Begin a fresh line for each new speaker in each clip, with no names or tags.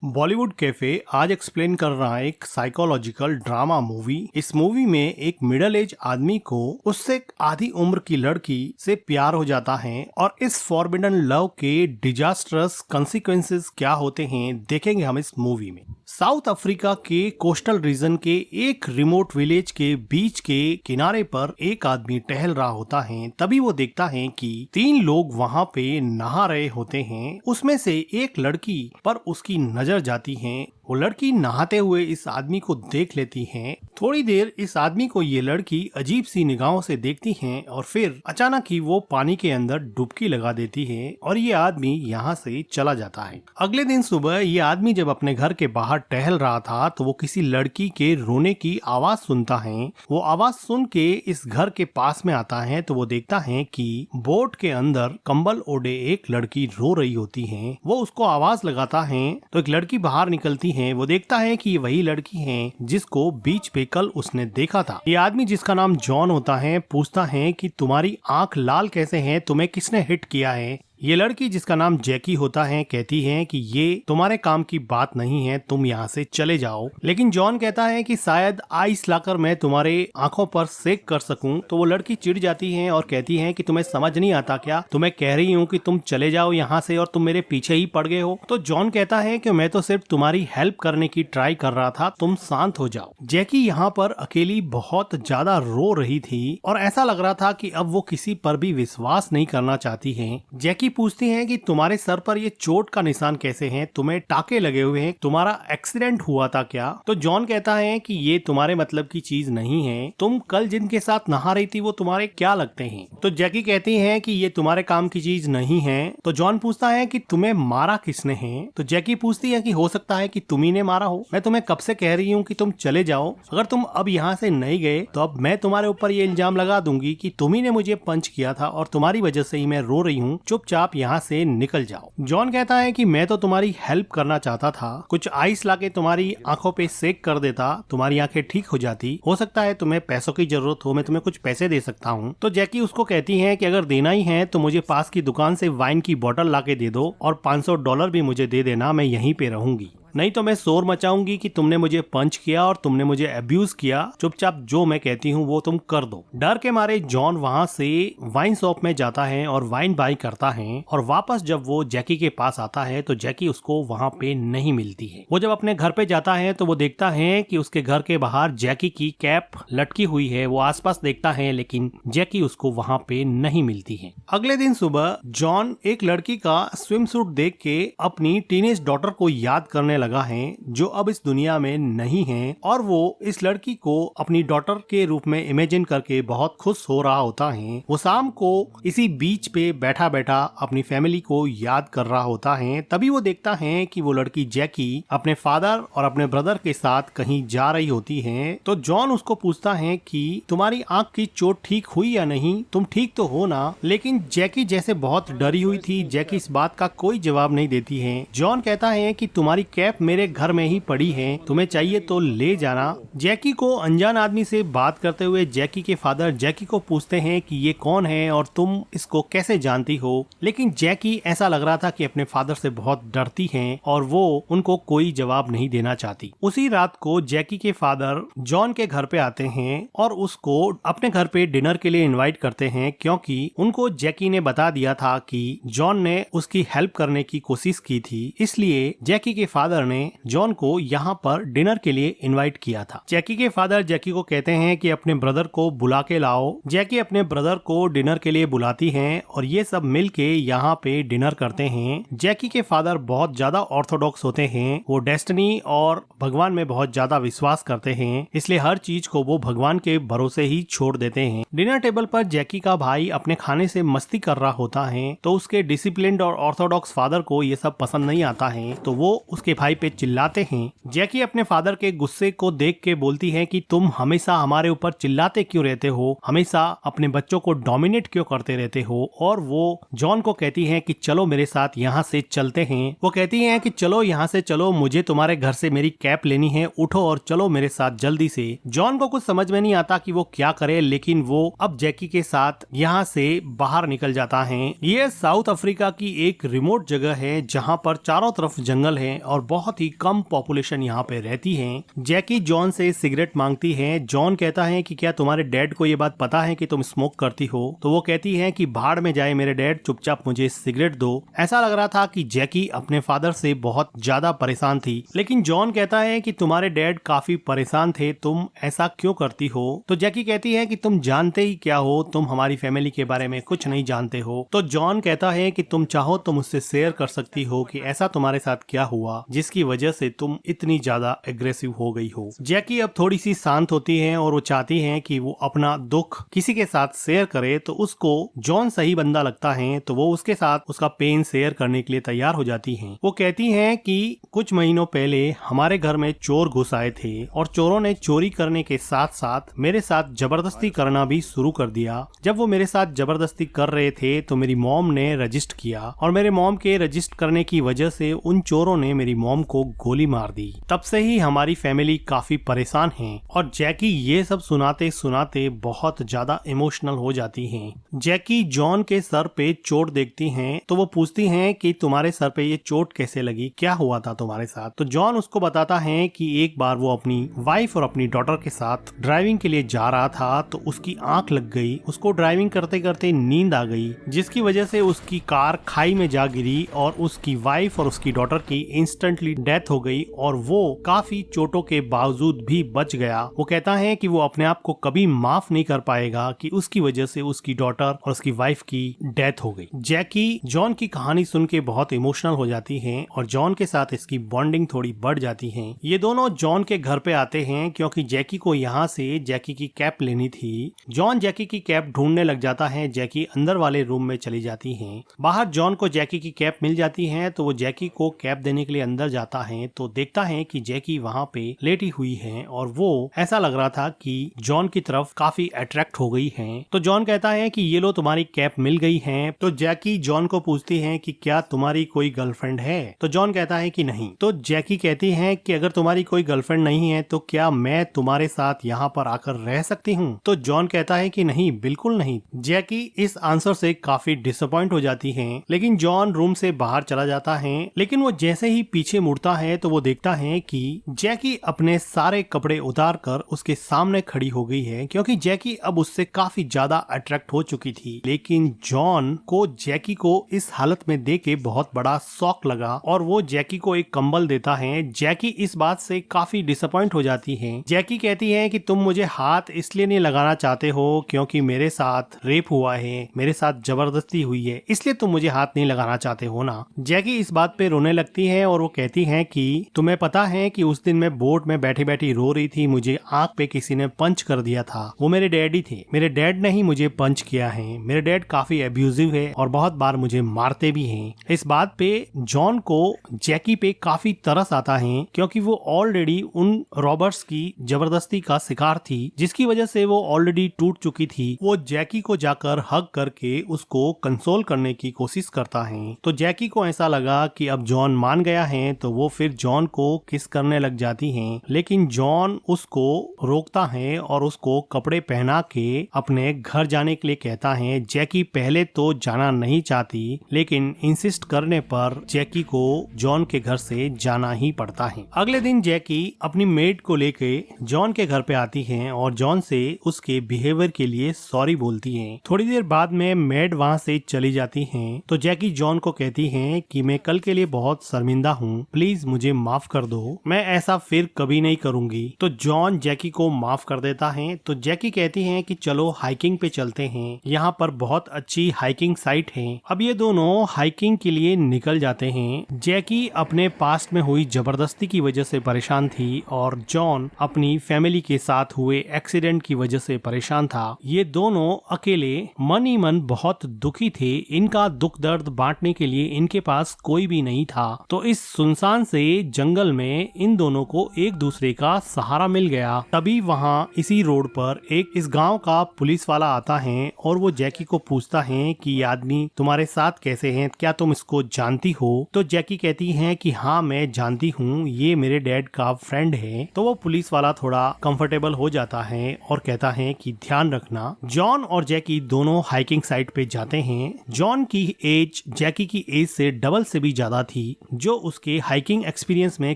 Bollywood cafe आज explain कर रहा है एक साइकोलॉजिकल ड्रामा मूवी। इस मूवी में एक मिडिल एज आदमी को उससे आधी उम्र की लड़की से प्यार हो जाता है और इस फॉरबिडन लव के डिजास्टरस कॉन्सिक्वेंसेस क्या होते हैं देखेंगे हम इस मूवी में। साउथ अफ्रीका के कोस्टल रीजन के एक रिमोट विलेज के बीच के किनारे पर एक आदमी टहल रहा होता है। तभी वो देखता है कि 3 लोग वहाँ पे नहा रहे होते हैं। उसमें से एक लड़की पर उसकी नजर जाती है। वो लड़की नहाते हुए इस आदमी को देख लेती है। थोड़ी देर इस आदमी को ये लड़की अजीब सी निगाहों से देखती है और फिर अचानक ही वो पानी के अंदर डुबकी लगा देती है और ये आदमी यहाँ से चला जाता है। अगले दिन सुबह ये आदमी जब अपने घर के बाहर टहल रहा था तो वो किसी लड़की के रोने की आवाज सुनता है। वो आवाज सुन के इस घर के पास में आता है तो वो देखता है कि बोट के अंदर कंबल ओढ़े एक लड़की रो रही होती है। वो उसको आवाज लगाता है तो एक लड़की बाहर निकलती है। वो देखता है कि ये वही लड़की है जिसको बीच पे कल उसने देखा था। ये आदमी जिसका नाम जॉन होता है पूछता है कि तुम्हारी आंख लाल कैसे है, तुम्हें किसने हिट किया है। ये लड़की जिसका नाम जैकी होता है कहती है कि ये तुम्हारे काम की बात नहीं है, तुम यहाँ से चले जाओ। लेकिन जॉन कहता है कि शायद आइस लाकर मैं तुम्हारे आंखों पर सेक कर सकूं। तो वो लड़की चिढ़ जाती है और कहती है कि तुम्हें समझ नहीं आता क्या, तुम्हें कह रही हूँ कि तुम चले जाओ यहाँ से और तुम मेरे पीछे ही पड़ गए हो। तो जॉन कहता है कि मैं तो सिर्फ तुम्हारी हेल्प करने की ट्राई कर रहा था, तुम शांत हो जाओ। जैकी यहाँ पर अकेली बहुत ज्यादा रो रही थी और ऐसा लग रहा था कि अब वो किसी पर भी विश्वास नहीं करना चाहती है। जैकी पूछती हैं कि तुम्हारे सर पर ये चोट का निशान कैसे हैं, तुम्हें टाके लगे हुए हैं, तुम्हारा एक्सीडेंट हुआ था क्या। तो जॉन कहता है कि ये तुम्हारे मतलब की चीज नहीं है, तुम कल जिनके साथ नहा रही थी वो तुम्हारे क्या लगते हैं। तो जैकी कहती है कि ये तुम्हारे काम की चीज नहीं है। तो जॉन पूछता है कि तुम्हें मारा किसने है। तो जैकी पूछती है कि हो सकता है कि तुम ही ने मारा हो, मैं तुम्हें कब से कह रही हूँ कि तुम चले जाओ, अगर तुम अब यहाँ से नहीं गए तो अब मैं तुम्हारे ऊपर ये इल्जाम लगा दूंगी कि तुम ही ने मुझे पंच किया था और तुम्हारी वजह से ही मैं रो रही हूँ, चुपचाप आप यहाँ से निकल जाओ। जॉन कहता है कि मैं तो तुम्हारी हेल्प करना चाहता था, कुछ आइस लाके तुम्हारी आंखों पे सेक कर देता, तुम्हारी आंखें ठीक हो जाती। हो सकता है तुम्हें पैसों की जरूरत हो, मैं तुम्हें कुछ पैसे दे सकता हूँ। तो जैकी उसको कहती है कि अगर देना ही है तो मुझे पास की दुकान से वाइन की बोतल लाके दे दो और $500 भी मुझे दे देना, मैं यहीं पे रहूंगी, नहीं तो मैं शोर मचाऊंगी कि तुमने मुझे पंच किया और तुमने मुझे अब्यूज किया। चुपचाप जो मैं कहती हूँ वो तुम कर दो। डर के मारे जॉन वहाँ से वाइन शॉप में जाता है और वाइन बाई करता है और वापस जब वो जैकी के पास आता है तो जैकी उसको वहाँ पे नहीं मिलती है। वो जब अपने घर पे जाता है तो वो देखता है कि उसके घर के बाहर जैकी की कैप लटकी हुई है। वो आसपास देखता है लेकिन जैकी उसको वहाँ पे नहीं मिलती है। अगले दिन सुबह जॉन एक लड़की का स्विम सूट देख के अपनी टीनेज डॉटर को याद करने लगा है जो अब इस दुनिया में नहीं है और वो इस लड़की को अपनी डॉटर के रूप में इमेजिन करके बहुत खुश हो रहा होता है। वो शाम को इसी बीच पे बैठा बैठा अपनी फैमिली को याद कर रहा होता है। तभी वो देखता है कि वो लड़की जैकी अपने फादर और अपने ब्रदर के साथ कहीं जा रही होती है। तो जॉन उसको पूछता है कि तुम्हारी आंख की चोट ठीक हुई या नहीं, तुम ठीक तो हो ना। लेकिन जैकी जैसे बहुत डरी हुई थी, जैकी इस बात का कोई जवाब नहीं देती है। जॉन कहता है कि तुम्हारी कैप मेरे घर में ही पड़ी है, तुम्हें चाहिए तो ले जाना। जैकी को अनजान आदमी से बात करते हुए जैकी के फादर जैकी को पूछते हैं कि ये कौन है और तुम इसको कैसे जानती हो। लेकिन जैकी ऐसा लग रहा था कि अपने फादर से बहुत डरती है और वो उनको कोई जवाब नहीं देना चाहती। उसी रात को जैकी के फादर जॉन के घर पे आते हैं और उसको अपने घर पे डिनर के लिए इनवाइट करते हैं क्योंकि उनको जैकी ने बता दिया था कि जॉन ने उसकी हेल्प करने की कोशिश की थी, इसलिए जैकी के फादर ने जॉन को यहाँ पर डिनर के लिए इनवाइट किया था। जैकी के फादर जैकी को कहते हैं कि अपने ब्रदर को बुला के लाओ। जैकी अपने ब्रदर को डिनर के लिए बुलाती हैं और ये सब मिल के यहाँ पे डिनर करते हैं। जैकी के फादर बहुत ज्यादा ऑर्थोडॉक्स होते हैं, वो डेस्टिनी और भगवान में बहुत ज्यादा विश्वास करते हैं, इसलिए हर चीज को वो भगवान के भरोसे ही छोड़ देते हैं। डिनर टेबल पर जैकी का भाई अपने खाने से मस्ती कर रहा होता है तो उसके डिसिप्लिन्ड और ऑर्थोडॉक्स फादर को ये सब पसंद नहीं आता है तो वो उसके भाई पे चिल्लाते हैं। जैकी अपने फादर के गुस्से को देख के बोलती है कि तुम हमेशा हमारे ऊपर चिल्लाते क्यों रहते हो, हमेशा अपने बच्चों को डोमिनेट क्यों करते रहते हो। और वो जॉन को कहती है कि चलो मेरे साथ यहाँ से चलते हैं। वो कहती है कि चलो यहाँ से चलो, मुझे तुम्हारे घर से मेरी कैप लेनी है, उठो और चलो मेरे साथ जल्दी से। जॉन को कुछ समझ में नहीं आता कि वो क्या करे, लेकिन वो अब जैकी के साथ यहाँ से बाहर निकल जाता है। ये साउथ अफ्रीका की एक रिमोट जगह है जहाँ पर चारों तरफ जंगल है और बहुत ही कम पॉपुलेशन यहाँ पे रहती है। जैकी जॉन से सिगरेट मांगती है। जॉन कहता है कि क्या तुम्हारे डैड को ये बात पता है कि तुम स्मोक करती हो? तो वो कहती है कि भाड़ में जाए मेरे डैड, चुपचाप मुझे सिगरेट दो। ऐसा लग रहा था कि जैकी अपने फादर से बहुत ज्यादा परेशान थी, लेकिन जॉन कहता है कि तुम्हारे डैड काफी परेशान थे, तुम ऐसा क्यों करती हो? तो जैकी कहती है कि तुम जानते ही क्या हो, तुम हमारी फैमिली के बारे में कुछ नहीं जानते हो। तो जॉन कहता है कि तुम चाहो तो मुझसे शेयर कर सकती हो कि ऐसा तुम्हारे साथ क्या हुआ जिसकी वजह से तुम इतनी ज्यादा एग्रेसिव हो गई हो। जैकी अब थोड़ी सी शांत होती है और वो चाहती है कि वो अपना दुख किसी के साथ शेयर करे, तो उसको जॉन सही बंदा लगता है, तो वो उसके साथ उसका पेन शेयर करने के लिए तैयार हो जाती है। वो कहती है कि कुछ महीनों पहले हमारे घर में चोर घुस आए थे और चोरों ने चोरी करने के साथ साथ मेरे साथ जबरदस्ती करना भी शुरू कर दिया। जब वो मेरे साथ जबरदस्ती कर रहे थे तो मेरी मॉम ने रजिस्ट किया और मेरे मॉम के रजिस्ट करने की वजह से उन चोरों ने मेरी मॉम को गोली मार दी। तब से ही हमारी फैमिली काफी परेशान है। और जैकी ये सब सुनाते सुनाते बहुत ज्यादा इमोशनल हो जाती है। जैकी जॉन के सर पे चोट देखती हैं तो वो पूछती हैं कि तुम्हारे सर पे ये चोट कैसे लगी, क्या हुआ था तुम्हारे साथ? तो जॉन उसको बताता है कि एक बार वो अपनी वाइफ और अपनी डॉटर के साथ ड्राइविंग के लिए जा रहा था तो उसकी आंख लग गई। उसको ड्राइविंग करते करते नींद आ गई, जिसकी वजह से उसकी कार खाई में जा गिरी और उसकी वाइफ और उसकी डॉटर की इंस्टेंटली डेथ हो गई और वो काफी चोटों के बावजूद भी बच गया। वो कहता है कि वो अपने आप को कभी माफ नहीं कर पाएगा कि उसकी वजह से उसकी डॉटर और उसकी वाइफ की डेथ हो गई। जैकी जॉन की कहानी सुन के बहुत इमोशनल हो जाती है और जॉन के साथ इसकी बॉन्डिंग थोड़ी बढ़ जाती है। ये दोनों जॉन के घर पे आते हैं क्योंकि जैकी को यहाँ से जैकी की कैप लेनी थी। जॉन जैकी की कैप ढूंढने लग जाता है। जैकी अंदर वाले रूम में चली जाती है। बाहर जॉन को जैकी की कैप मिल जाती है तो वो जैकी को कैप देने के लिए अंदर जाता है तो देखता है कि जैकी वहाँ पे लेटी हुई है और वो ऐसा लग रहा था कि जॉन की तरफ काफी अट्रैक्ट हो गई है। तो जॉन कहता है कि ये लो तुम्हारी कैप मिल गई है। तो जैकी जॉन को पूछती है कि क्या तुम्हारी कोई गर्लफ्रेंड है? तो जॉन कहता है कि नहीं। तो जैकी कहती है कि अगर तुम्हारी कोई गर्लफ्रेंड नहीं है तो क्या मैं तुम्हारे साथ यहाँ पर आकर रह सकती हूँ? तो जॉन कहता है कि नहीं, बिल्कुल नहीं। जैकी इस आंसर से काफी डिसअपॉइंट हो जाती है, लेकिन जॉन रूम से बाहर चला जाता है। लेकिन वो जैसे ही पीछे मुड़ता है तो वो देखता है कि जैकी अपने सारे कपड़े उतार कर उसके सामने खड़ी हो गई है, क्योंकि जैकी अब उससे काफी ज्यादा अट्रैक्ट हो चुकी थी। लेकिन जॉन को जैकी को इस हालत में देख के बहुत बड़ा शॉक लगा और वो जैकी को एक कंबल देता है। जैकी इस बात से काफी डिसअपॉइंट हो जाती है। जैकी कहती है कि तुम मुझे हाथ इसलिए नहीं लगाना चाहते हो क्योंकि मेरे साथ रेप हुआ है, मेरे साथ जबरदस्ती हुई है, इसलिए तुम मुझे हाथ नहीं लगाना चाहते हो ना। जैकी इस बात पे रोने लगती है और वो कहती है कि तुम्हें पता है कि उस दिन मैं बोट में बैठी बैठी रो रही थी, मुझे आंख पे किसी ने पंच कर दिया था। वो मेरे डैडी थे, मेरे डैड ने ही मुझे पंच किया है। मेरे डैड काफी एब्यूजिव है और बहुत बार मुझे मारते भी हैं। इस बात पे जॉन को जैकी पे काफी तरस आता है क्योंकि वो ऑलरेडी उन रॉबर्ट्स की जबरदस्ती का शिकार थी, जिसकी वजह से वो ऑलरेडी टूट चुकी थी। वो जैकी को जाकर हग करके उसको कंसोल करने की कोशिश करता है। तो जैकी को ऐसा लगा कि अब जॉन मान गया है तो वो फिर जॉन को किस करने लग जाती है, लेकिन जॉन उसको रोकता है और उसको कपड़े पहना के अपने घर जाने के लिए कहता है। जैकी पहले तो जाना नहीं चाहती, लेकिन इंसिस्ट करने पर जैकी को जॉन के घर से जाना ही पड़ता है। अगले दिन जैकी अपनी मेड को लेके जॉन के घर पे आती है और जॉन से उसके बिहेवियर के लिए सॉरी बोलती है। थोड़ी देर बाद में मेड वहाँ से चली जाती है तो जैकी जॉन को कहती है कि मैं कल के लिए बहुत शर्मिंदा हूँ, प्लीज मुझे माफ कर दो, मैं ऐसा फिर कभी नहीं करूंगी। तो जॉन जैकी को माफ कर देता है। तो जैकी कहती है कि चलो हाइकिंग पे चलते हैं, यहाँ पर बहुत अच्छी हाइकिंग साइट है। अब ये दोनों हाइकिंग के लिए निकल जाते हैं। जैकी अपने पास्ट में हुई जबरदस्ती की वजह से परेशान थी और जॉन अपनी फैमिली के साथ हुए एक्सीडेंट की वजह से परेशान था। ये दोनों अकेले मन ही मन बहुत दुखी थे। इनका दुख दर्द बांटने के लिए इनके पास कोई भी नहीं था। तो इस सुनसान से जंगल में इन दोनों को एक दूसरे का सहारा मिल गया। तभी वहाँ इसी रोड पर एक इस गांव का पुलिस वाला आता है और वो जैकी को पूछता है कि ये आदमी तुम्हारे साथ कैसे है, क्या तुम इसको जानती हो? तो जैकी कहती है कि हाँ मैं जानती हूँ, ये मेरे डैड का फ्रेंड है। तो वो पुलिस वाला थोड़ा कंफर्टेबल हो जाता है और कहता है कि ध्यान रखना। जॉन और जैकी दोनों हाइकिंग साइट पे जाते हैं। जॉन की एज जैकी की एज से डबल से भी ज्यादा थी, जो उसके हाइकिंग एक्सपीरियंस में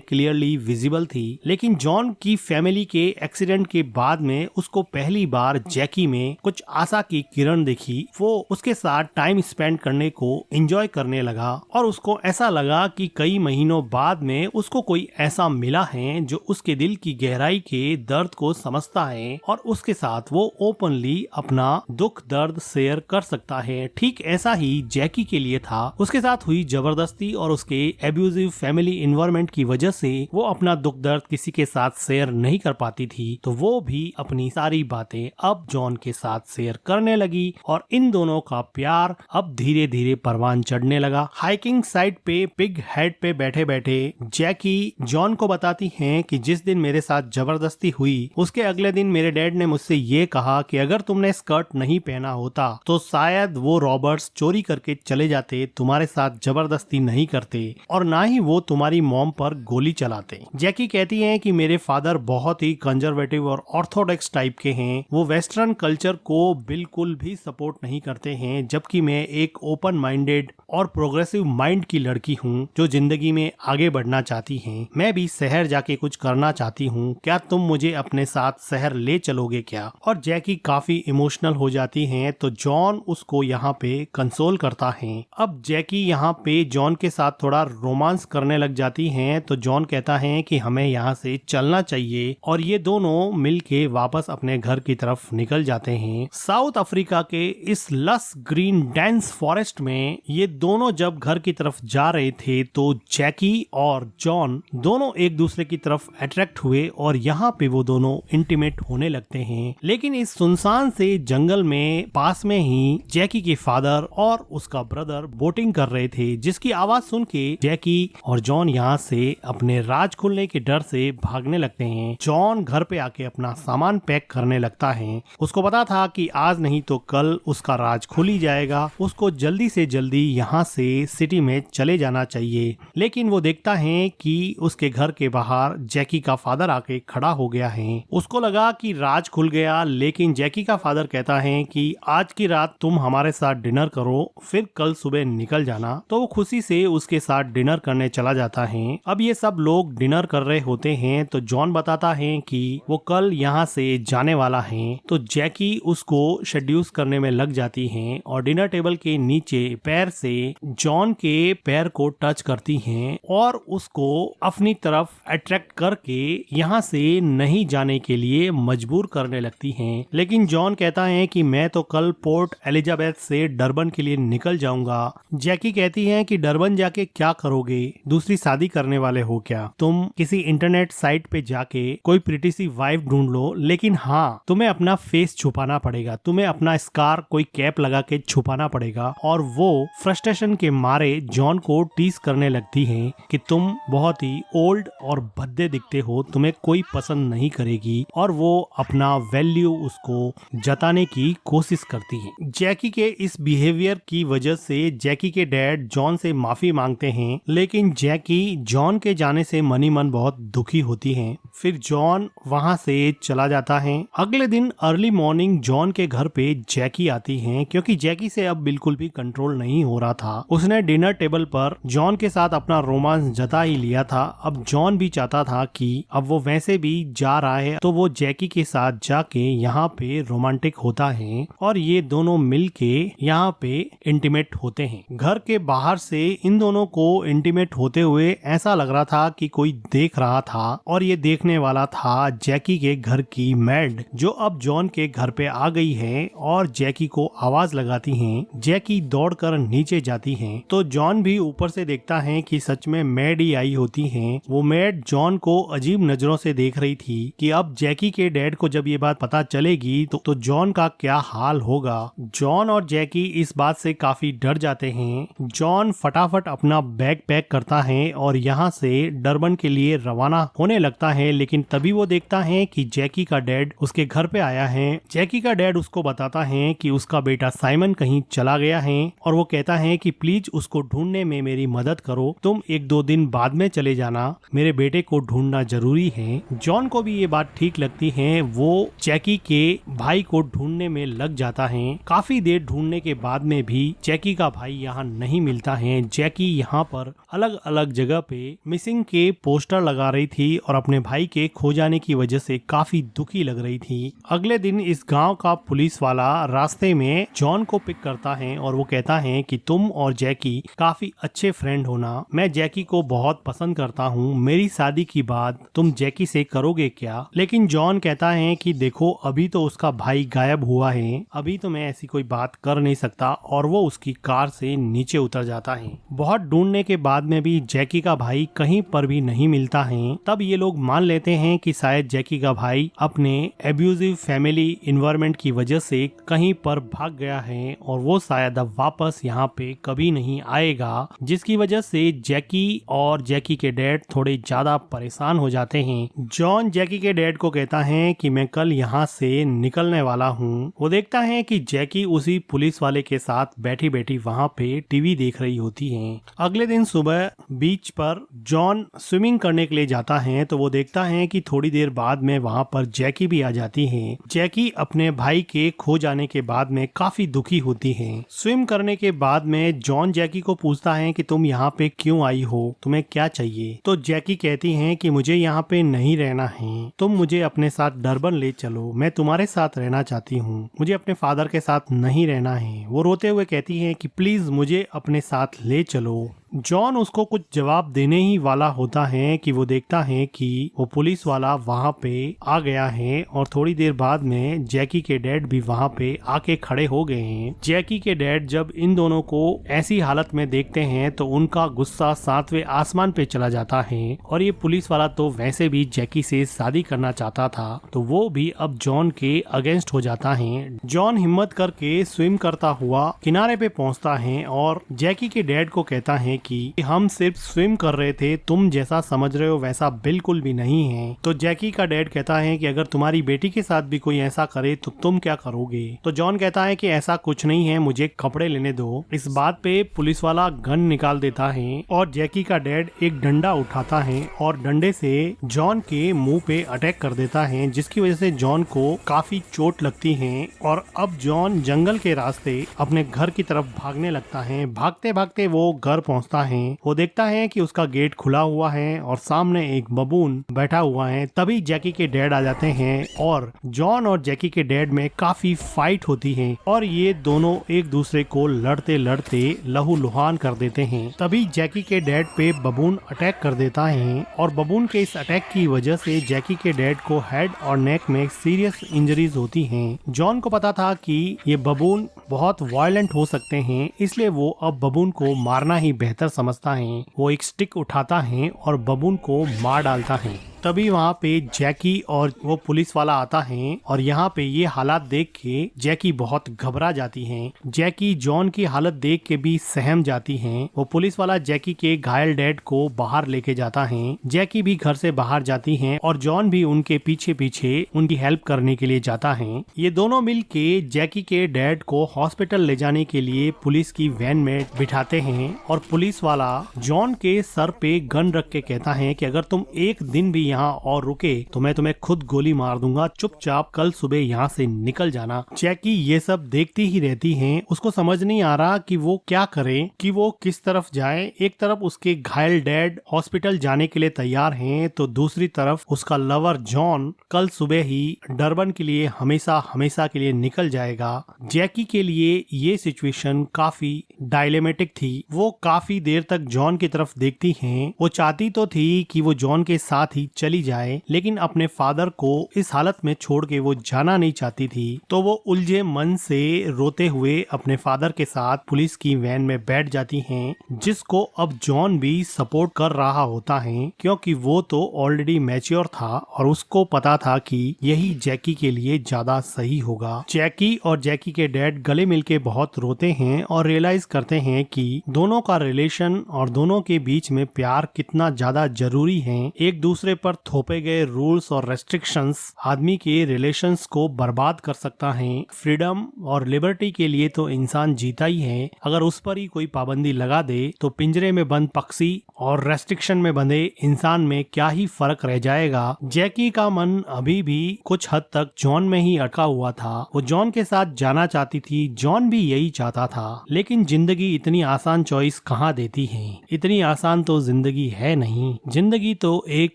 क्लियरली विजिबल थी, लेकिन जॉन की फैमिली के एक्सीडेंट के बाद में उसको पहली बार जैकी में कुछ आशा की किरण दिखी। वो उसके साथ टाइम स्पेंड करने को एंजॉय करने लगा और उसको ऐसा लगा कि कई महीनों बाद में उसको कोई ऐसा मिला है जो उसके दिल की गहराई के दर्द को समझता है और उसके साथ वो ओपनली अपना दुख दर्द शेयर कर सकता है। ठीक ऐसा ही जैकी के लिए था। उसके साथ हुई जबरदस्ती और उसके एब्यूजिव फैमिली एनवायरनमेंट की वजह से वो अपना दुख दर्द किसी के साथ शेयर नहीं कर पाती थी, तो वो भी अपनी सारी बातें अब जॉन के साथ शेयर करने लगी और इन दोनों का प्यार अब धीरे धीरे परवान चढ़ने लगा। हाइकिंग साइट पे पिग हेड पे बैठे बैठे जैकी जॉन को बताती है कि जिस दिन मेरे साथ जबरदस्ती हुई उसके अगले दिन मेरे डैड ने मुझसे ये कहा कि अगर तुमने स्कर्ट नहीं पहना होता तो शायद वो रॉबर्ट्स चोरी करके चले जाते, तुम्हारे साथ जबरदस्ती नहीं करते और ना ही वो तुम्हारी मॉम पर गोली चलाते। जैकी कहती है कि मेरे फादर बहुत ही कंजर्वेटिव और ऑर्थोडॉक्स टाइप के हैं, वो वेस्टर्न कल्चर को बिल्कुल भी सपोर्ट नहीं करते हैं, जबकि मैं एक ओपन माइंडेड और प्रोग्रेसिव माइंड की लड़की हूँ जो जिंदगी में आगे बढ़ना चाहती है। मैं भी शहर जाके कुछ करना चाहती हूँ, क्या तुम मुझे अपने साथ शहर ले चलोगे क्या? और जैकी काफी इमोशनल हो जाती है तो जॉन उसको यहाँ पे कंसोल करता है। अब जैकी यहाँ पे जॉन के साथ थोड़ा रोमांस करने लग जाती हैं, तो जॉन कहता है कि हमें यहाँ से चलना चाहिए और ये दोनों मिलके वापस अपने घर की तरफ निकल जाते हैं। साउथ अफ्रीका के इस लस ग्रीन डेंस फॉरेस्ट में ये दोनों जब घर की तरफ जा रहे थे तो जैकी और जॉन दोनों एक दूसरे की तरफ अट्रैक्ट हुए और यहाँ पे वो दोनों इंटीमेट होने लगते हैं। लेकिन इस सुनसान से जंगल में पास में ही जैकी के फादर और उसका ब्रदर बोटिंग कर रहे थे, जिसकी आवाज सुन के जैकी और जॉन यहाँ से अपने राज खुलने के डर से भागने लगते हैं। जॉन घर पे आके अपना सामान पैक करने लगता है। उसको पता था कि आज नहीं तो कल उसका राज खुल ही जाएगा, उसको जल्दी से जल्दी यहाँ से सिटी में चले जाना चाहिए। लेकिन वो देखता है कि उसके घर के बाहर जैकी का फादर आके खड़ा हो गया है। उसको लगा कि राज खुल गया, लेकिन जैकी का फादर कहता है कि आज की रात तुम हमारे साथ डिनर करो, फिर कल सुबह निकल जाना। तो वो खुशी से उसके साथ डिनर करने चला जाता है। अब ये सब लोग डिनर कर रहे होते हैं तो जॉन बताता है कि वो कल यहाँ से जाने वाला है, तो जैकी उसको शेड्यूस करने में लग जाती है और डिनर टेबल के नीचे पैर से जॉन के पैर को टच करती हैं और उसको अपनी तरफ अट्रैक्ट करके यहाँ से नहीं जाने के लिए मजबूर करने लगती हैं। लेकिन जॉन कहता है कि मैं तो कल पोर्ट एलिजाबेथ से डरबन के लिए निकल जाऊंगा। जैकी कहती है कि डरबन जाके क्या करोगे, दूसरी शादी करने वाले हो क्या? तुम किसी इंटरनेट साइट पे जाके कोई प्रिटी सी वाइफ ढूंढ लो, लेकिन हाँ तुम्हें अपना फेस छुपाना पड़ेगा, तुम्हें अपना स्कार कोई कैप लगा के छुपाना पड़ेगा। और वो फ्रस्ट्रेशन के मारे जॉन को टीज करने लगती है कि तुम बहुत ही ओल्ड और भद्दे दिखते हो, तुम्हें कोई पसंद नहीं करेगी, और वो अपना वैल्यू उसको जताने की कोशिश करती है। जैकी के इस बिहेवियर की वजह से जैकी के डैड जॉन से माफी मांगते हैं, लेकिन जैकी जॉन के जाने से मनी मन बहुत दुखी होती है। फिर जॉन वहां से चला जाता है। अगले दिन अर्ली मॉर्निंग जॉन के घर पे जैकी आती है, क्योंकि जैकी से अब बिल्कुल भी कंट्रोल नहीं हो रहा था। उसने डिनर टेबल पर जॉन के साथ अपना रोमांस जता ही लिया था। अब जॉन भी चाहता था कि अब वो वैसे भी जा रहा है तो वो जैकी के साथ जाके यहाँ पे रोमांटिक होता है और ये दोनों मिलके यहाँ पे इंटीमेट होते हैं। घर के बाहर से इन दोनों को इंटीमेट होते हुए ऐसा लग रहा था कि कोई देख रहा था, और ये देखने वाला था जैकी के घर की मैड, जो अब जॉन के घर पे आ गई है और जैकी को आवाज लगाती है। जैकी दौड़कर नीचे जाती है तो जॉन भी ऊपर से देखता है कि सच में मैड ही आई होती है। वो मैड जॉन को अजीब नजरों से देख रही थी कि अब जैकी के डैड को जब ये बात पता चलेगी तो जॉन का क्या हाल होगा। जॉन और जैकी इस बात से काफी डर जाते हैं। जॉन फटाफट अपना बैग पैक करता है और यहाँ से डरबन के लिए रवाना होने लगता है, लेकिन तभी वो देखता है कि जैकी का डैड उसके घर पे आया है। जैकी का डैड उसको बताता है कि उसका बेटा साइमन कहीं चला गया है और वो कहता है कि प्लीज उसको ढूंढने में मेरी मदद करो, तुम 1-2 दिन बाद में चले जाना, मेरे बेटे को ढूंढना जरूरी है। जॉन को भी ये बात ठीक लगती है। वो जैकी के भाई को ढूंढने में लग जाता है। काफी देर ढूंढने के बाद में भी जैकी का भाई यहाँ नहीं मिलता है। जैकी यहाँ पर अलग अलग जगह पे मिसिंग के पोस्टर लगा रही थी और अपने भाई के खो जाने की वजह से काफी दुखी लग रही थी। अगले दिन इस गांव का पुलिस वाला रास्ते में जॉन को पिक करता है और वो कहता है कि तुम और जैकी काफी अच्छे फ्रेंड होना, मैं जैकी को बहुत पसंद करता हूँ, मेरी शादी की बात तुम जैकी से करोगे क्या? लेकिन जॉन कहता है कि देखो अभी तो उसका भाई गायब हुआ है, अभी तो मैं ऐसी कोई बात कर नहीं सकता, और वो उसकी कार से नीचे उतर जाता है। बहुत ढूंढने के बाद में भी जैकी का भाई कहीं पर भी नहीं मिलता है। तब ये लोग मान लेते हैं कि शायद जैकी का भाई अपने एब्यूजिव फैमिली इन्वायरमेंट की वजह से कहीं पर भाग गया है और वो शायद अब वापस यहाँ पे कभी नहीं आएगा, जिसकी वजह से जैकी और जैकी के डैड थोड़े ज्यादा परेशान हो जाते हैं। जॉन जैकी के डैड को कहता है कि मैं कल यहाँ से निकलने वाला हूँ। वो देखता है कि जैकी उसी पुलिस वाले के साथ बैठी बैठी वहाँ पे टीवी देख रही होती है। अगले दिन सुबह बीच पर जॉन स्विमिंग करने के लिए जाता है तो वो देखता है कि थोड़ी देर बाद में वहाँ पर जैकी भी आ जाती है। जैकी अपने भाई के खो जाने के बाद में काफी दुखी होती है। स्विम करने के बाद में जॉन जैकी को पूछता है कि तुम यहाँ पे क्यों आई हो, तुम्हें क्या चाहिए? तो जैकी कहती है कि मुझे यहाँ पे नहीं रहना है, तुम मुझे अपने साथ डरबन ले चलो, मैं तुम्हारे साथ रहना चाहती हूँ, मुझे अपने फादर के साथ नहीं रहना है। वो रोते हुए कहती है कि प्लीज मुझे अपने साथ ले चलो। जॉन उसको कुछ जवाब देने ही वाला होता है कि वो देखता है कि वो पुलिस वाला वहाँ पे आ गया है और थोड़ी देर बाद में जैकी के डैड भी वहाँ पे आके खड़े हो गए हैं। जैकी के डैड जब इन दोनों को ऐसी हालत में देखते हैं तो उनका गुस्सा 7वें आसमान पे चला जाता है और ये पुलिस वाला तो वैसे भी जैकी से शादी करना चाहता था, तो वो भी अब जॉन के अगेंस्ट हो जाता है। जॉन हिम्मत करके स्विम करता हुआ किनारे पे पहुँचता है और जैकी के डैड को कहता है कि हम सिर्फ स्विम कर रहे थे, तुम जैसा समझ रहे हो वैसा बिल्कुल भी नहीं है। तो जैकी का डैड कहता है कि अगर तुम्हारी बेटी के साथ भी कोई ऐसा करे तो तुम क्या करोगे? तो जॉन कहता है कि ऐसा कुछ नहीं है, मुझे कपड़े लेने दो। इस बात पे पुलिस वाला गन निकाल देता है और जैकी का डैड एक डंडा उठाता है और डंडे से जॉन के मुंह पे अटैक कर देता है, जिसकी वजह से जॉन को काफी चोट लगती है और अब जॉन जंगल के रास्ते अपने घर की तरफ भागने लगता है। भागते भागते वो घर पहुँचता है। वो देखता है कि उसका गेट खुला हुआ है और सामने एक बबून बैठा हुआ है। तभी जैकी के डैड आ जाते हैं और जॉन और जैकी के डैड में काफी फाइट होती है और ये दोनों एक दूसरे को लड़ते लड़ते लहूलुहान कर देते हैं। तभी जैकी के डैड पे बबून अटैक कर देता है और बबून के इस अटैक की वजह से जैकी के डैड को हेड और नेक में सीरियस इंजरीज होती हैं। जॉन को पता था कि ये बबून बहुत वायलेंट हो सकते हैं, इसलिए वो अब बबून को मारना ही बेहतर समझता है। वो एक स्टिक उठाता है और बबून को मार डालता है। तभी वहाँ पे जैकी और वो पुलिस वाला आता है और यहाँ पे ये हालात देख के जैकी बहुत घबरा जाती है। जैकी जॉन की हालत देख के भी सहम जाती है। वो पुलिस वाला जैकी के घायल डैड को बाहर लेके जाता है। जैकी भी घर से बाहर जाती है और जॉन भी उनके पीछे पीछे उनकी हेल्प करने के लिए जाता है। ये दोनों मिल के जैकी के डैड को हॉस्पिटल ले जाने के लिए पुलिस की वैन में बिठाते हैं और पुलिस वाला जॉन के सर पे गन रख के कहता है कि अगर तुम एक दिन भी यहाँ और रुके तो मैं तुम्हें खुद गोली मार दूंगा, चुपचाप कल सुबह यहाँ से निकल जाना। जैकी ये सब देखती ही रहती है। उसको समझ नहीं आ रहा कि वो क्या करे, कि वो किस तरफ जाए। एक तरफ उसके घायल डैड हॉस्पिटल जाने के लिए तैयार हैं, तो दूसरी तरफ उसका लवर जॉन कल सुबह ही डरबन के लिए हमेशा हमेशा के लिए निकल जाएगा। जैकी के लिए ये सिचुएशन काफी डायलेमेटिक थी। वो काफी देर तक जॉन की तरफ देखती हैं। वो चाहती तो थी कि वो जॉन के साथ ही चली जाए, लेकिन अपने फादर को इस हालत में छोड़ के वो जाना नहीं चाहती थी। तो वो उलझे मन से रोते हुए अपने फादर के साथ पुलिस की वैन में बैठ जाती हैं, जिसको अब जॉन भी सपोर्ट कर रहा होता है, क्योंकि वो तो ऑलरेडी मैच्योर था और उसको पता था कि यही जैकी के लिए ज्यादा सही होगा। जैकी और जैकी के डैड गले मिलके बहुत रोते हैं और रियलाइज करते हैं कि दोनों का रिलेशन और दोनों के बीच में प्यार कितना ज्यादा जरूरी है। एक दूसरे पर पर थोपे गए रूल्स और रेस्ट्रिक्शंस आदमी के रिलेशंस को बर्बाद कर सकता है। फ्रीडम और लिबर्टी के लिए तो इंसान जीता ही है, अगर उस पर ही कोई पाबंदी लगा दे तो पिंजरे में बंद पक्षी और रेस्ट्रिक्शन में बंधे इंसान में क्या ही फर्क रह जाएगा। जैकी का मन अभी भी कुछ हद तक जॉन में ही अटका हुआ था। वो जॉन के साथ जाना चाहती थी, जॉन भी यही चाहता था, लेकिन जिंदगी इतनी आसान चॉइस कहाँ देती है। इतनी आसान तो जिंदगी है नहीं। जिंदगी तो एक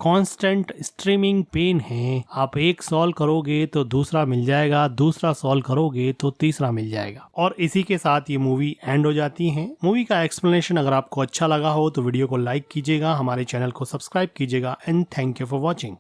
कांस्टेंट स्ट्रीमिंग पेन है। आप एक सॉल्व करोगे तो दूसरा मिल जाएगा, दूसरा सॉल्व करोगे तो तीसरा मिल जाएगा। और इसी के साथ ये मूवी एंड हो जाती है। मूवी का एक्सप्लेनेशन अगर आपको अच्छा लगा हो तो वीडियो को लाइक कीजिएगा, हमारे चैनल को सब्सक्राइब कीजिएगा and thank you for watching.